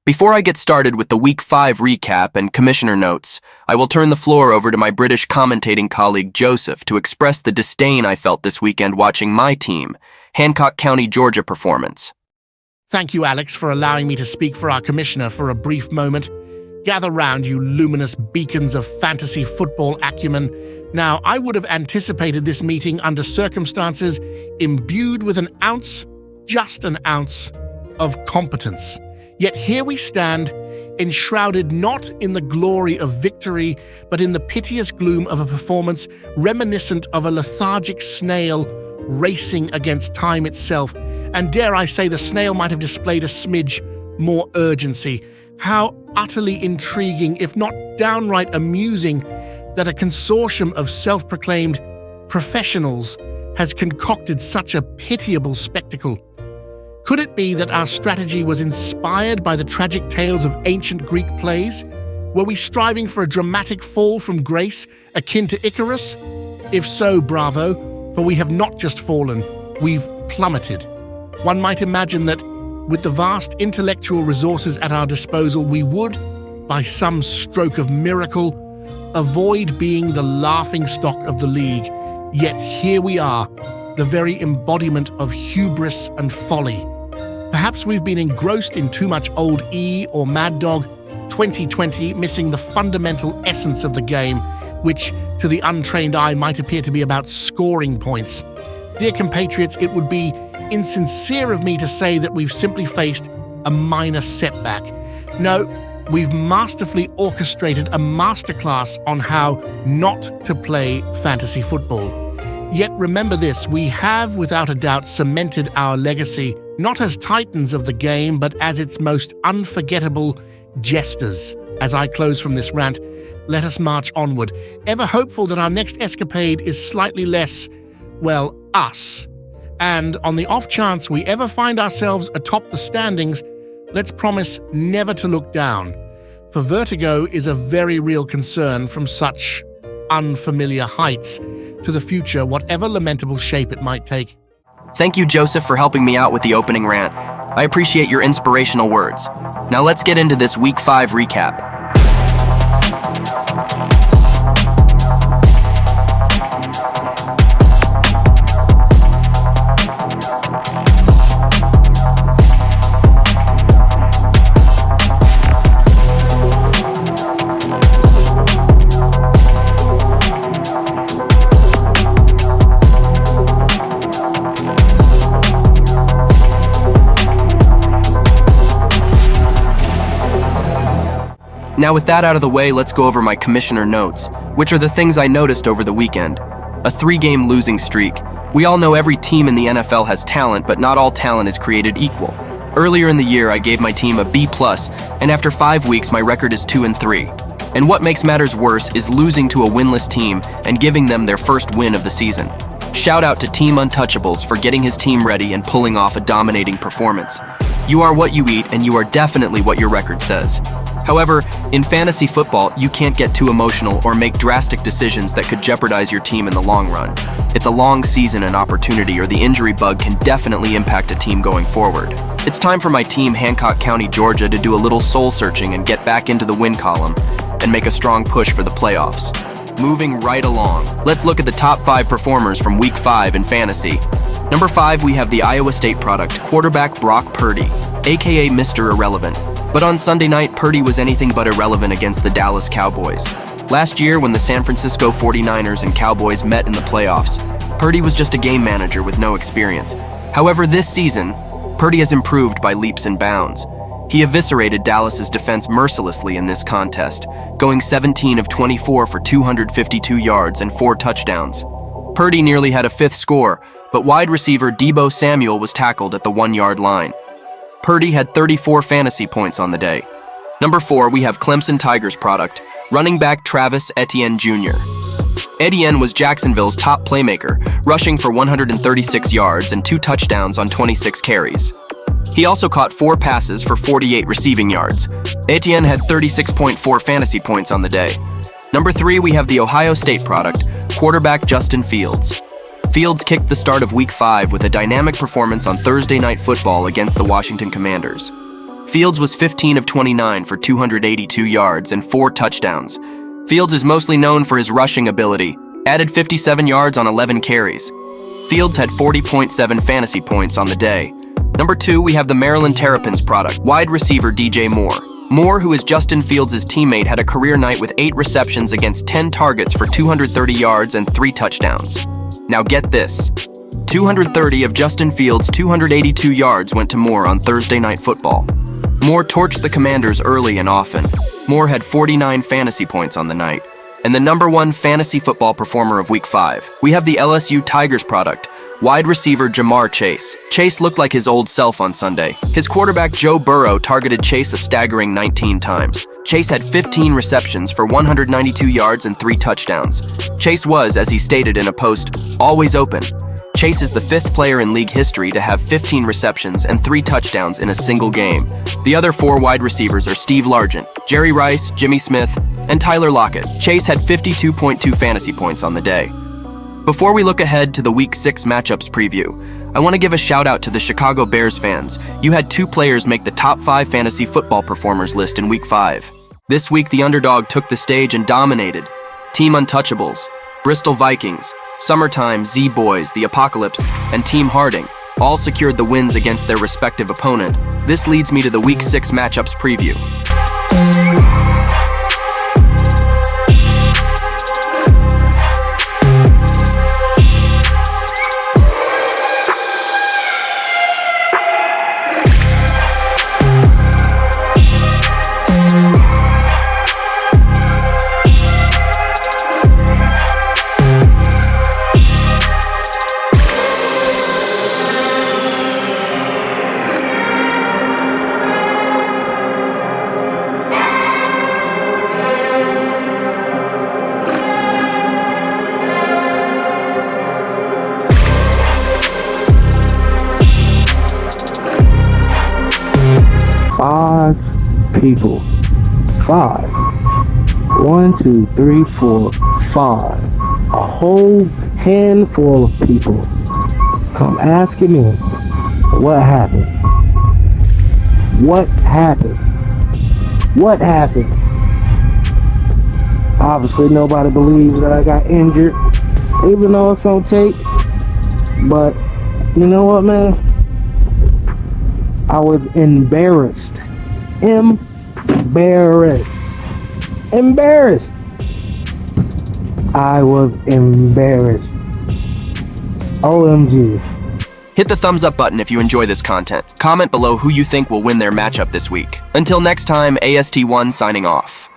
Before I get started with the Week 5 recap and commissioner notes, I will turn the floor over to my British commentating colleague Joseph to express the disdain I felt this weekend watching my team, Hancock County, Georgia performance. Thank you, Alex, for allowing me to speak for our commissioner for a brief moment. Gather round, you luminous beacons of fantasy football acumen. Now, I would have anticipated this meeting under circumstances imbued with an ounce, just an ounce, of competence. Yet here we stand, enshrouded not in the glory of victory, but in the piteous gloom of a performance reminiscent of a lethargic snail racing against time itself. And dare I say, the snail might have displayed a smidge more urgency. How utterly intriguing, if not downright amusing, that a consortium of self-proclaimed professionals has concocted such a pitiable spectacle. Could it be that our strategy was inspired by the tragic tales of ancient Greek plays? Were we striving for a dramatic fall from grace akin to Icarus? If so, bravo, for we have not just fallen, we've plummeted. One might imagine that, with the vast intellectual resources at our disposal, we would, by some stroke of miracle, avoid being the laughingstock of the league. Yet here we are, the very embodiment of hubris and folly. Perhaps we've been engrossed in too much old E or Mad Dog 2020, missing the fundamental essence of the game, which to the untrained eye might appear to be about scoring points. Dear compatriots, it would be insincere of me to say that we've simply faced a minor setback. No, we've masterfully orchestrated a masterclass on how not to play fantasy football. Yet remember this, we have without a doubt cemented our legacy, not as titans of the game, but as its most unforgettable jesters. As I close from this rant, let us march onward, ever hopeful that our next escapade is slightly less, well, us. And on the off chance we ever find ourselves atop the standings, let's promise never to look down, for vertigo is a very real concern from such unfamiliar heights to the future, whatever lamentable shape it might take. Thank you, Joseph, for helping me out with the opening rant. I appreciate your inspirational words. Now let's get into this Week 5 recap. Now with that out of the way, let's go over my commissioner notes, which are the things I noticed over the weekend. A 3-game losing streak. We all know every team in the NFL has talent, but not all talent is created equal. Earlier in the year, I gave my team a B+, and after 5 weeks, my record is 2-3. And what makes matters worse is losing to a winless team and giving them their first win of the season. Shout out to Team Untouchables for getting his team ready and pulling off a dominating performance. You are what you eat, and you are definitely what your record says. However, in fantasy football, you can't get too emotional or make drastic decisions that could jeopardize your team in the long run. It's a long season and opportunity, or the injury bug can definitely impact a team going forward. It's time for my team, Hancock County, Georgia, to do a little soul-searching and get back into the win column and make a strong push for the playoffs. Moving right along, let's look at the top 5 performers from Week 5 in fantasy. Number 5, we have the Iowa State product, quarterback Brock Purdy, aka Mr. Irrelevant. But on Sunday night, Purdy was anything but irrelevant against the Dallas Cowboys. Last year, when the San Francisco 49ers and Cowboys met in the playoffs, Purdy was just a game manager with no experience. However, this season, Purdy has improved by leaps and bounds. He eviscerated Dallas's defense mercilessly in this contest, going 17 of 24 for 252 yards and 4 touchdowns. Purdy nearly had a 5th score, but wide receiver Deebo Samuel was tackled at the 1-yard line. Purdy had 34 fantasy points on the day. Number 4, we have Clemson Tigers product, running back Travis Etienne Jr. Etienne was Jacksonville's top playmaker, rushing for 136 yards and 2 touchdowns on 26 carries. He also caught 4 passes for 48 receiving yards. Etienne had 36.4 fantasy points on the day. Number 3, we have the Ohio State product, quarterback Justin Fields. Fields kicked the start of Week 5 with a dynamic performance on Thursday Night Football against the Washington Commanders. Fields was 15 of 29 for 282 yards and 4 touchdowns. Fields is mostly known for his rushing ability, added 57 yards on 11 carries. Fields had 40.7 fantasy points on the day. Number 2, we have the Maryland Terrapins product, wide receiver DJ Moore. Moore, who is Justin Fields' teammate, had a career night with 8 receptions against 10 targets for 230 yards and 3 touchdowns. Now get this. 230 of Justin Fields' 282 yards went to Moore on Thursday Night Football. Moore torched the Commanders early and often. Moore had 49 fantasy points on the night. And the number 1 fantasy football performer of Week 5, we have the LSU Tigers product, wide receiver Jamar Chase. Chase looked like his old self on Sunday. His quarterback Joe Burrow targeted Chase a staggering 19 times. Chase had 15 receptions for 192 yards and 3 touchdowns. Chase was, as he stated in a post, always open. Chase is the 5th player in league history to have 15 receptions and 3 touchdowns in a single game. The other 4 wide receivers are Steve Largent, Jerry Rice, Jimmy Smith, and Tyler Lockett. Chase had 52.2 fantasy points on the day. Before we look ahead to the Week 6 matchups preview, I want to give a shout out to the Chicago Bears fans. You had 2 players make the top 5 fantasy football performers list in Week 5. This week, the underdog took the stage and dominated. Team Untouchables, Bristol Vikings, Summertime, Z-Boys, The Apocalypse, and Team Harding all secured the wins against their respective opponent. This leads me to the Week 6 matchups preview. Five people. 5. 1, 2, 3, 4, 5. A whole handful of people come asking me what happened. What happened? What happened? Obviously nobody believes that I got injured, even though it's on tape. But you know what, man? I was embarrassed. Embarrassed. I was embarrassed. OMG. Hit the thumbs up button if you enjoy this content. Comment below who you think will win their matchup this week. Until next time, AST1 signing off.